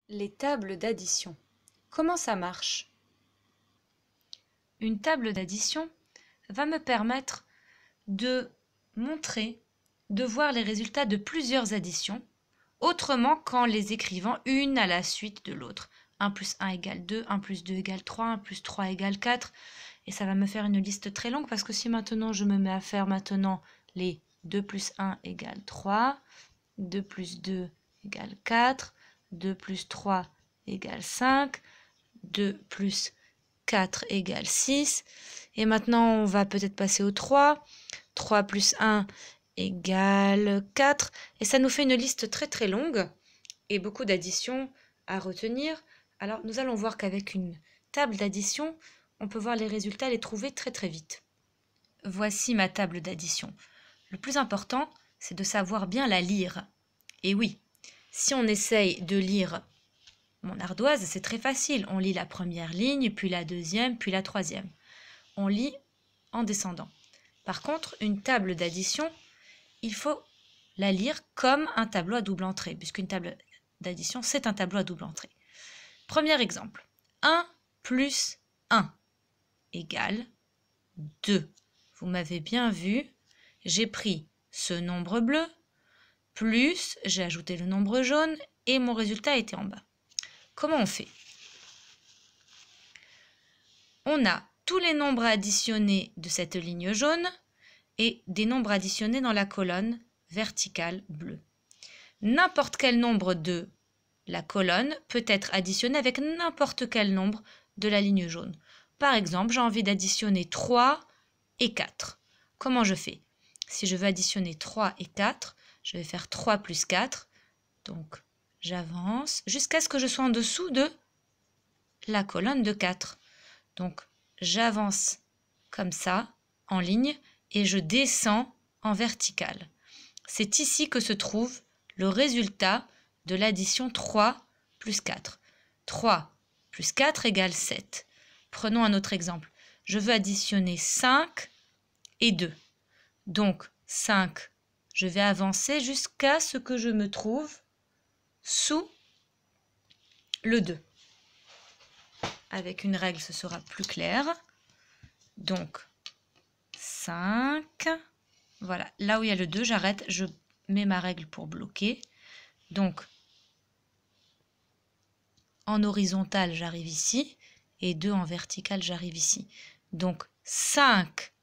Les tables d'addition. Comment ça marche? Une table d'addition va me permettre de montrer, de voir les résultats de plusieurs additions, autrement qu'en les écrivant une à la suite de l'autre. 1 plus 1 égale 2, 1 plus 2 égale 3, 1 plus 3 égale 4. Et ça va me faire une liste très longue parce que si maintenant je me mets à faire les 2 plus 1 égale 3, 2 plus 2 égale 4, 2 plus 3 égale 5, 2 plus 4 égale 6. Et maintenant, on va peut-être passer au 3. 3 plus 1 égale 4. Et ça nous fait une liste très très longue et beaucoup d'additions à retenir. Alors, nous allons voir qu'avec une table d'addition, on peut voir les résultats, les trouver très très vite. Voici ma table d'addition. Le plus important, c'est de savoir bien la lire. Et oui, si on essaye de lire mon ardoise, c'est très facile. On lit la première ligne, puis la deuxième, puis la troisième. On lit en descendant. Par contre, une table d'addition, il faut la lire comme un tableau à double entrée, puisqu'une table d'addition, c'est un tableau à double entrée. Premier exemple. 1 plus 1 égale 2. Vous m'avez bien vu, j'ai pris ce nombre bleu, plus j'ai ajouté le nombre jaune, et mon résultat était en bas. Comment on fait? On a tous les nombres additionnés de cette ligne jaune et des nombres additionnés dans la colonne verticale bleue. N'importe quel nombre de la colonne peut être additionné avec n'importe quel nombre de la ligne jaune. Par exemple, j'ai envie d'additionner 3 et 4. Comment je fais? Si je veux additionner 3 et 4, je vais faire 3 plus 4. Donc, j'avance jusqu'à ce que je sois en dessous de la colonne de 4. Donc, j'avance comme ça, en ligne, et je descends en verticale. C'est ici que se trouve le résultat de l'addition 3 plus 4. 3 plus 4 égale 7. Prenons un autre exemple. Je veux additionner 5 et 2. Donc, 5, je vais avancer jusqu'à ce que je me trouve sous le 2. Avec une règle, ce sera plus clair. Donc, 5. Voilà, là où il y a le 2, j'arrête, je mets ma règle pour bloquer. Donc, en horizontal, j'arrive ici, et 2 en vertical, j'arrive ici. Donc, 5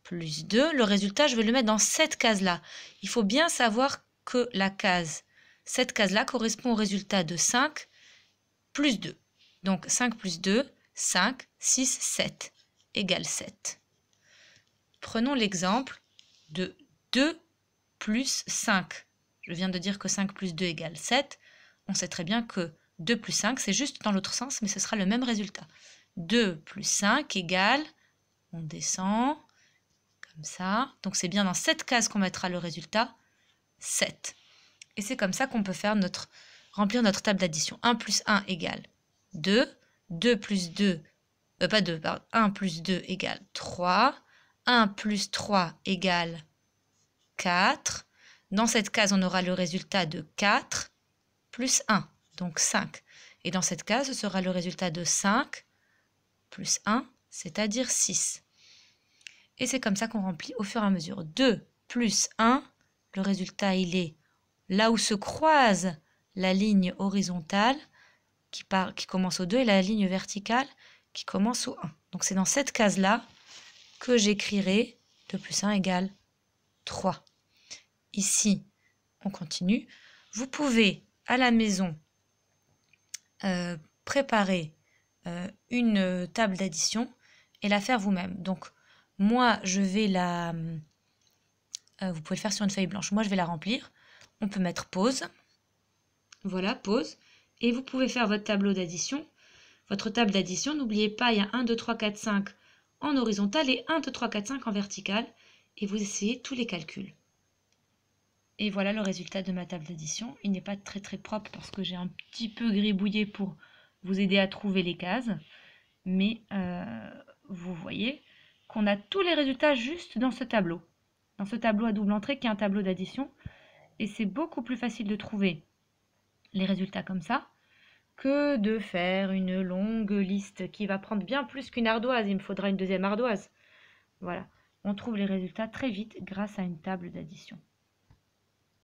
plus 2, le résultat, je vais le mettre dans cette case-là. Il faut bien savoir que cette case-là correspond au résultat de 5 plus 2. Donc, 5 plus 2, 5, 6, 7 égale 7. Prenons l'exemple de 2 plus 5. Je viens de dire que 5 plus 2 égale 7. On sait très bien que 2 plus 5, c'est juste dans l'autre sens, mais ce sera le même résultat. 2 plus 5 égale, on descend, comme ça. Donc c'est bien dans cette case qu'on mettra le résultat, 7. Et c'est comme ça qu'on peut faire remplir notre table d'addition. 1 plus 1 égale 2. 2 plus 2, pas 2, pardon. 1 plus 2 égale 3. 1 plus 3 égale 4. Dans cette case, on aura le résultat de 4 plus 1, donc 5. Et dans cette case, ce sera le résultat de 5 plus 1, c'est-à-dire 6. Et c'est comme ça qu'on remplit au fur et à mesure. 2 plus 1, le résultat, il est là où se croise la ligne horizontale qui commence au 2 et la ligne verticale qui commence au 1. Donc c'est dans cette case-là que j'écrirai 2 plus 1 égale 3. Ici, on continue. Vous pouvez, à la maison, préparer une table d'addition et la faire vous-même. Donc, moi, je vais vous pouvez le faire sur une feuille blanche. Moi, je vais la remplir. On peut mettre pause. Voilà, pause. Et vous pouvez faire votre tableau d'addition. Votre table d'addition, n'oubliez pas, il y a 1, 2, 3, 4, 5 en horizontal et 1, 2, 3, 4, 5 en vertical. Et vous essayez tous les calculs. Et voilà le résultat de ma table d'addition. Il n'est pas très très propre parce que j'ai un petit peu gribouillé pour vous aider à trouver les cases. Mais vous voyez qu'on a tous les résultats juste dans ce tableau. Dans ce tableau à double entrée qui est un tableau d'addition. Et c'est beaucoup plus facile de trouver les résultats comme ça que de faire une longue liste qui va prendre bien plus qu'une ardoise. Il me faudra une deuxième ardoise. Voilà, on trouve les résultats très vite grâce à une table d'addition.